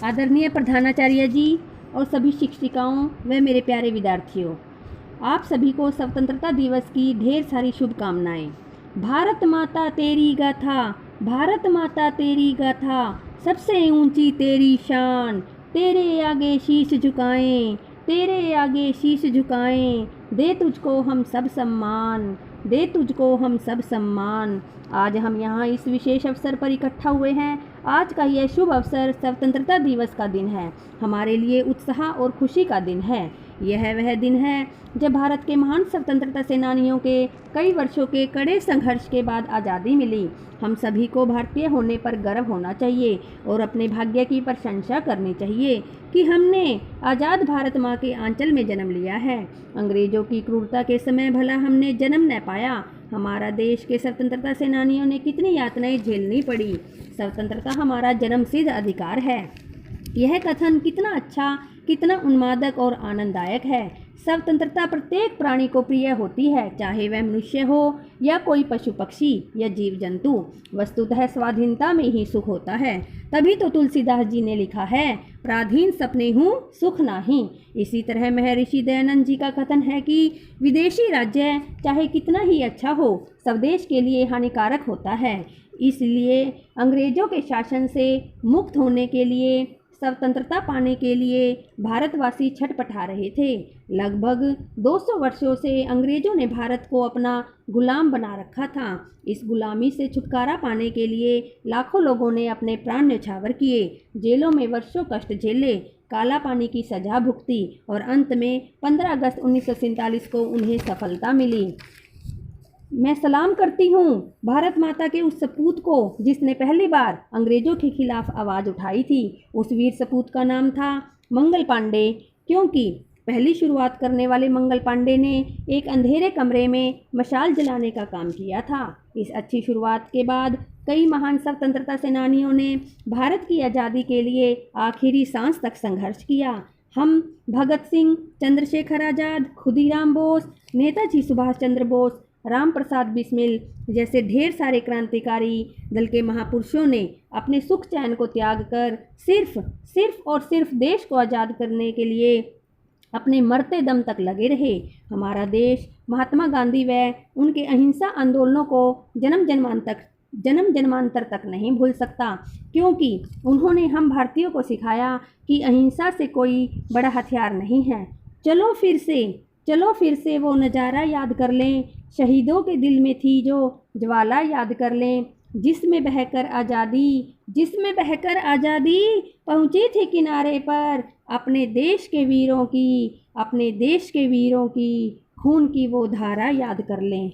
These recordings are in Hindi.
आदरणीय प्रधानाचार्य जी और सभी शिक्षिकाओं व मेरे प्यारे विद्यार्थियों, आप सभी को स्वतंत्रता दिवस की ढेर सारी शुभकामनाएं। भारत माता तेरी गाथा, भारत माता तेरी गाथा, सबसे ऊंची तेरी शान, तेरे आगे शीश झुकाएं, तेरे आगे शीश झुकाएं, दे तुझको हम सब सम्मान, दे तुझको हम सब सम्मान। आज हम यहाँ इस विशेष अवसर पर इकट्ठा हुए हैं। आज का यह शुभ अवसर स्वतंत्रता दिवस का दिन है। हमारे लिए उत्साह और खुशी का दिन है। यह वह दिन है जब भारत के महान स्वतंत्रता सेनानियों के कई वर्षों के कड़े संघर्ष के बाद आज़ादी मिली। हम सभी को भारतीय होने पर गर्व होना चाहिए और अपने भाग्य की प्रशंसा करनी चाहिए कि हमने आज़ाद भारत माँ के आंचल में जन्म लिया है। अंग्रेजों की क्रूरता के समय भला हमने जन्म न पाया। हमारा देश के स्वतंत्रता सेनानियों ने कितनी यातनाएं झेलनी पड़ी। स्वतंत्रता हमारा जन्मसिद्ध अधिकार है। यह कथन कितना अच्छा, कितना उन्मादक और आनंददायक है। स्वतंत्रता प्रत्येक प्राणी को प्रिय होती है, चाहे वह मनुष्य हो या कोई पशु पक्षी या जीव जंतु। वस्तुतः स्वाधीनता में ही सुख होता है। तभी तो तुलसीदास जी ने लिखा है, पराधीन सपने हूँ सुख नाही। इसी तरह महर्षि दयानंद जी का कथन है कि विदेशी राज्य चाहे कितना ही अच्छा हो, स्वदेश के लिए हानिकारक होता है। इसलिए अंग्रेजों के शासन से मुक्त होने के लिए, स्वतंत्रता पाने के लिए भारतवासी छटपटा रहे थे। लगभग 200 वर्षों से अंग्रेजों ने भारत को अपना गुलाम बना रखा था। इस गुलामी से छुटकारा पाने के लिए लाखों लोगों ने अपने प्राण न्यौछावर किए, जेलों में वर्षों कष्ट झेले, काला पानी की सजा भुगती और अंत में 15 अगस्त 1947 को उन्हें सफलता मिली। मैं सलाम करती हूँ भारत माता के उस सपूत को जिसने पहली बार अंग्रेजों के खिलाफ आवाज़ उठाई थी। उस वीर सपूत का नाम था मंगल पांडे, क्योंकि पहली शुरुआत करने वाले मंगल पांडे ने एक अंधेरे कमरे में मशाल जलाने का काम किया था। इस अच्छी शुरुआत के बाद कई महान स्वतंत्रता सेनानियों ने भारत की आज़ादी के लिए आखिरी सांस तक संघर्ष किया। हम भगत सिंह, चंद्रशेखर आज़ाद, खुदीराम बोस, नेताजी सुभाष चंद्र बोस, राम प्रसाद बिस्मिल जैसे ढेर सारे क्रांतिकारी दल के महापुरुषों ने अपने सुख चैन को त्याग कर सिर्फ देश को आज़ाद करने के लिए अपने मरते दम तक लगे रहे। हमारा देश महात्मा गांधी व उनके अहिंसा आंदोलनों को जन्म जन्मांतर तक नहीं भूल सकता, क्योंकि उन्होंने हम भारतीयों को सिखाया कि अहिंसा से कोई बड़ा हथियार नहीं है। चलो फिर से वो नज़ारा याद कर लें, शहीदों के दिल में थी जो ज्वाला याद कर लें, जिसमें बहकर आज़ादी पहुंची थी किनारे पर, अपने देश के वीरों की खून की वो धारा याद कर लें।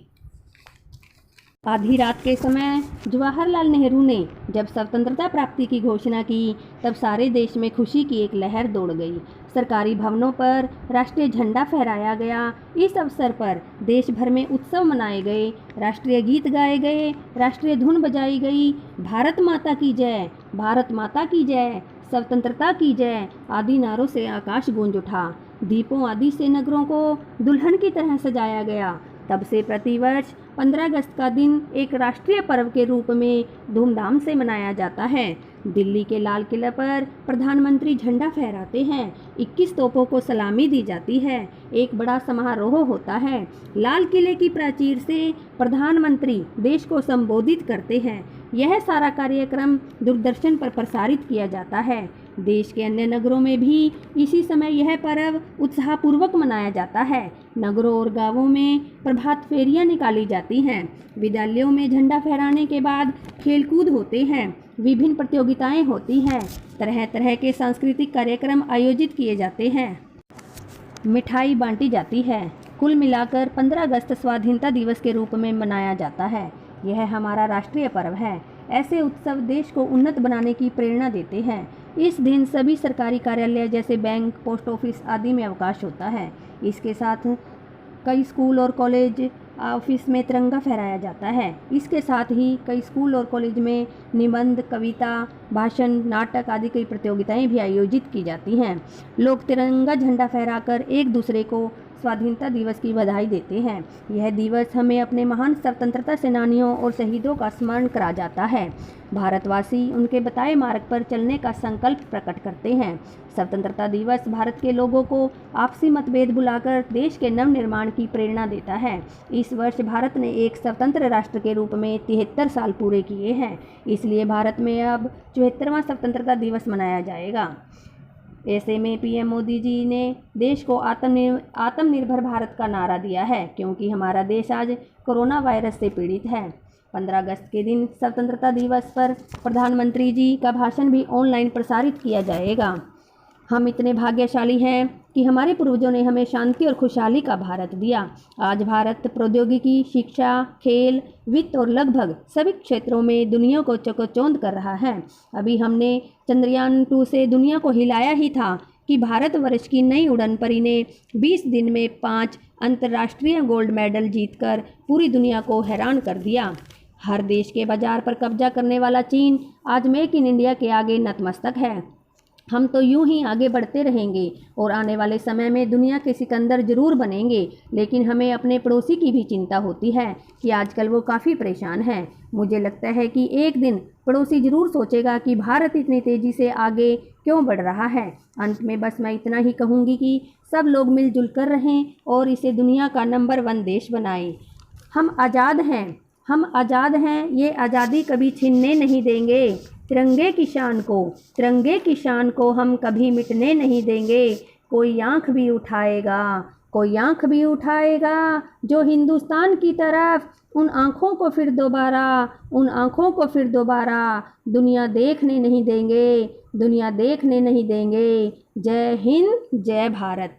आधी रात के समय जवाहरलाल नेहरू ने जब स्वतंत्रता प्राप्ति की घोषणा की, तब सारे देश में खुशी की एक लहर दौड़ गई। सरकारी भवनों पर राष्ट्रीय झंडा फहराया गया। इस अवसर पर देश भर में उत्सव मनाए गए, राष्ट्रीय गीत गाए गए, राष्ट्रीय धुन बजाई गई। भारत माता की जय, भारत माता की जय, स्वतंत्रता की जय आदि नारों से आकाश गूंज उठा। दीपों आदि से नगरों को दुल्हन की तरह सजाया गया। तब से प्रतिवर्ष 15 अगस्त का दिन एक राष्ट्रीय पर्व के रूप में धूमधाम से मनाया जाता है। दिल्ली के लाल किले पर प्रधानमंत्री झंडा फहराते हैं, 21 तोपों को सलामी दी जाती है, एक बड़ा समारोह होता है। लाल किले की प्राचीर से प्रधानमंत्री देश को संबोधित करते हैं। यह सारा कार्यक्रम दूरदर्शन पर प्रसारित किया जाता है। देश के अन्य नगरों में भी इसी समय यह पर्व उत्साहपूर्वक मनाया जाता है। नगरों और गांवों में प्रभात फेरियां निकाली जाती हैं। विद्यालयों में झंडा फहराने के बाद खेलकूद होते हैं, विभिन्न प्रतियोगिताएं होती हैं, तरह तरह के सांस्कृतिक कार्यक्रम आयोजित किए जाते हैं, मिठाई बांटी जाती है। कुल मिलाकर 15 अगस्त स्वाधीनता दिवस के रूप में मनाया जाता है। यह हमारा राष्ट्रीय पर्व है। ऐसे उत्सव देश को उन्नत बनाने की प्रेरणा देते हैं। इस दिन सभी सरकारी कार्यालय जैसे बैंक, पोस्ट ऑफिस आदि में अवकाश होता है। इसके साथ कई स्कूल और कॉलेज ऑफिस में तिरंगा फहराया जाता है। इसके साथ ही कई स्कूल और कॉलेज में निबंध, कविता, भाषण, नाटक आदि कई प्रतियोगिताएं भी आयोजित की जाती हैं। लोग तिरंगा झंडा फहराकर एक दूसरे को स्वाधीनता दिवस की बधाई देते हैं। यह दिवस हमें अपने महान स्वतंत्रता सेनानियों और शहीदों का स्मरण करा जाता है। भारतवासी उनके बताए मार्ग पर चलने का संकल्प प्रकट करते हैं। स्वतंत्रता दिवस भारत के लोगों को आपसी मतभेद भुलाकर देश के नवनिर्माण की प्रेरणा देता है। इस वर्ष भारत ने एक स्वतंत्र राष्ट्र के रूप में 73 साल पूरे किए हैं, इसलिए भारत में अब 74वां स्वतंत्रता दिवस मनाया जाएगा। ऐसे में पीएम मोदी जी ने देश को आत्मनिर्भर भारत का नारा दिया है, क्योंकि हमारा देश आज कोरोना वायरस से पीड़ित है। 15 अगस्त के दिन स्वतंत्रता दिवस पर प्रधानमंत्री जी का भाषण भी ऑनलाइन प्रसारित किया जाएगा। हम इतने भाग्यशाली हैं कि हमारे पूर्वजों ने हमें शांति और खुशहाली का भारत दिया। आज भारत प्रौद्योगिकी, शिक्षा, खेल, वित्त और लगभग सभी क्षेत्रों में दुनिया को चकोचौंध कर रहा है। अभी हमने चंद्रयान 2 से दुनिया को हिलाया ही था कि भारतवर्ष की नई उड़न परी ने 20 दिन में 5 अंतर्राष्ट्रीय गोल्ड मेडल जीतकर पूरी दुनिया को हैरान कर दिया। हर देश के बाजार पर कब्जा करने वाला चीन आज मेक इन इंडिया के आगे नतमस्तक है। हम तो यूं ही आगे बढ़ते रहेंगे और आने वाले समय में दुनिया के सिकंदर जरूर बनेंगे, लेकिन हमें अपने पड़ोसी की भी चिंता होती है कि आजकल वो काफ़ी परेशान है। मुझे लगता है कि एक दिन पड़ोसी जरूर सोचेगा कि भारत इतनी तेज़ी से आगे क्यों बढ़ रहा है। अंत में बस मैं इतना ही कहूँगी कि सब लोग मिलजुल कर रहें और इसे दुनिया का नंबर 1 देश बनाएं। हम आज़ाद हैं, हम आज़ाद हैं, ये आज़ादी कभी छीनने नहीं देंगे। तिरंगे की शान को हम कभी मिटने नहीं देंगे। कोई आँख भी उठाएगा जो हिंदुस्तान की तरफ, उन आँखों को फिर दोबारा दुनिया देखने नहीं देंगे। जय हिंद, जय भारत।